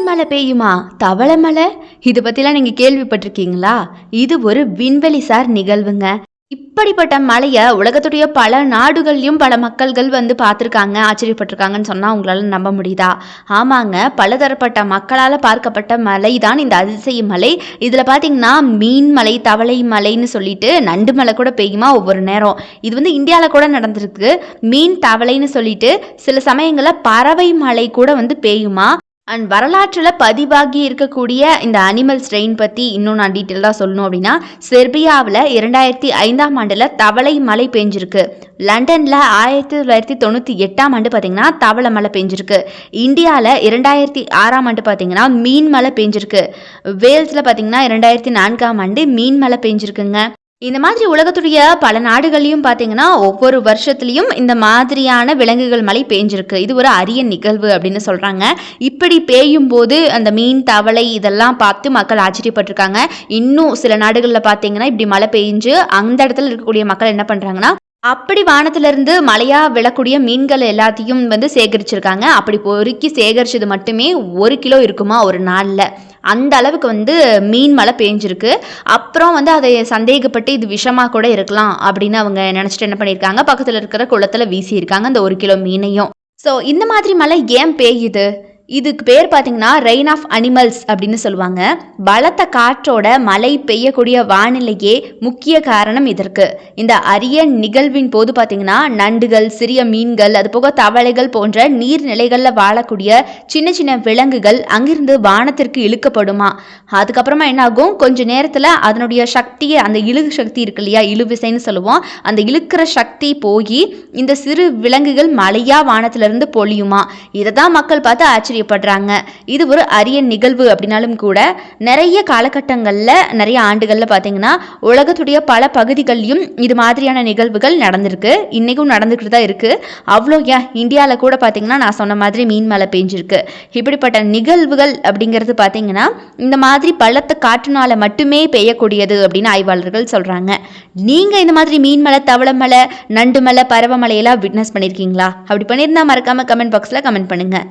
மீன் மழை பெய்யுமா? தவளை மழை? இது பற்றிலாம் நீங்கள் கேள்விப்பட்டிருக்கீங்களா? இது ஒரு விண்வெளிசார் நிகழ்வுங்க. இப்படிப்பட்ட மழையை உலகத்துடைய பல நாடுகள்லையும் பல மக்கள்கள் வந்து பார்த்துருக்காங்க, ஆச்சரியப்பட்டிருக்காங்கன்னு சொன்னால் உங்களால் நம்ப முடியுதா? ஆமாங்க, பலதரப்பட்ட மக்களால் பார்க்கப்பட்ட மலை தான் இந்த அதிசய மலை. இதில் பார்த்தீங்கன்னா மீன் மலை, தவளை மலைன்னு சொல்லிட்டு நண்டு மலை கூட பெய்யுமா ஒவ்வொரு நேரம். இது வந்து இந்தியாவில் கூட நடந்திருக்கு. மீன் தவளைன்னு சொல்லிட்டு சில சமயங்களில் பறவை மலை கூட வந்து பெய்யுமா. அண்ட் வரலாற்றில் பதிவாகி இருக்கக்கூடிய இந்த அனிமல் ஸ்ட்ரெயின் பற்றி இன்னும் நான் டீட்டெயிலாக சொல்லணும் அப்படின்னா, செர்பியாவில் 2005ஆம் ஆண்டில் தவளை மழை பெஞ்சிருக்கு. லண்டனில் 1998ஆம் ஆண்டு பார்த்திங்கன்னா தவளை மழை பெஞ்சிருக்கு. இந்தியாவில் 2006ஆம் ஆண்டு பார்த்திங்கன்னா மீன் மழை பெஞ்சிருக்கு. வேல்ஸில் பார்த்திங்கன்னா 2004ஆம் ஆண்டு மீன் மழை பெஞ்சிருக்குங்க. இந்த மாதிரி உலகத்துடைய பல நாடுகள்லையும் பார்த்தீங்கன்னா ஒவ்வொரு வருஷத்துலையும் இந்த மாதிரியான விலங்குகள் மழை பெஞ்சிருக்கு. இது ஒரு அரிய நிகழ்வு அப்படின்னு சொல்கிறாங்க. இப்படி பெய்யும் போது அந்த மீன், தவளை இதெல்லாம் பார்த்து மக்கள் ஆச்சரியப்பட்டிருக்காங்க. இன்னும் சில நாடுகளில் பார்த்தீங்கன்னா இப்படி மழை பெய்ஞ்சு அந்த இடத்துல இருக்கக்கூடிய மக்கள் என்ன பண்ணுறாங்கன்னா, அப்படி வானத்திலிருந்து மழையாக விழக்கூடிய மீன்கள் எல்லாத்தையும் வந்து சேகரிச்சிருக்காங்க. அப்படி பொறுக்கி சேகரிச்சது மட்டுமே 1 கிலோ இருக்குமா ஒரு நாளில். அந்த அளவுக்கு வந்து மீன் மழை பெஞ்சிருக்கு. அப்புறம் வந்து அதை சந்தேகப்பட்டு இது விஷமாக கூட இருக்கலாம் அப்படின்னு அவங்க நினச்சிட்டு என்ன பண்ணியிருக்காங்க, பக்கத்தில் இருக்கிற குளத்தில் வீசியிருக்காங்க அந்த 1 கிலோ மீனையும். ஸோ இந்த மாதிரி மழை ஏன் பெய்யுது? இதுக்கு பேர் பார்த்தீங்கன்னா ரெயின் ஆஃப் அனிமல்ஸ் அப்படின்னு சொல்லுவாங்க. பலத்த காற்றோட மழை பெய்யக்கூடிய வானிலையே முக்கிய காரணம் இதற்கு. இந்த அரிய நிகழ்வின் போது பார்த்தீங்கன்னா நண்டுகள், சிறிய மீன்கள், அது போக தவளைகள் போன்ற நீர்நிலைகளில் வாழக்கூடிய சின்ன சின்ன விலங்குகள் அங்கிருந்து வானத்திற்கு இழுக்கப்படுமா. அதுக்கப்புறமா என்னாகும், கொஞ்ச நேரத்தில் அதனுடைய சக்தியை, அந்த இழுகு சக்தி இருக்கு இல்லையா, இழுவிசைன்னு சொல்லுவோம், அந்த இழுக்கிற சக்தி போய் இந்த சிறு விலங்குகள் மழையாக வானத்திலிருந்து பொழியுமா. இதை தான் மக்கள் பார்த்து ஆச்சரியப்படுறாங்க. இது ஒரு அரிய நிகழ்வு அப்படின்னாலும் கூட நிறைய காலகட்டங்களில், நிறைய ஆண்டுகளில் பார்த்தீங்கன்னா உலகத்துடைய பல பகுதிகளிலும் இது மாதிரியான நிகழ்வுகள் நடந்திருக்கு. இன்றைக்கும் நடந்துக்கிட்டு தான் இருக்குது. அவ்வளோ ஏன் இந்தியாவில் கூட பார்த்தீங்கன்னா நான் சொன்ன மாதிரி மீன் மழை பெஞ்சிருக்கு. இப்படிப்பட்ட நிகழ்வுகள் அப்படிங்கிறது பார்த்தீங்கன்னா இந்த மாதிரி பலத்த காற்றுனால மட்டுமே பெய்யக்கூடியது அப்படின்னு ஆய்வாளர்கள் சொல்கிறாங்க. நீங்கள் இந்த மாதிரி மீன் மழை, தவளை மழை, நண்டு மழை, பறவை மழையெல்லாம் விட்னஸ் பண்ணியிருக்கீங்களா? அப்படி பண்ணியிருந்தால் மறக்காமல் கமெண்ட் பாக்ஸில் கமெண்ட் பண்ணுங்கள்.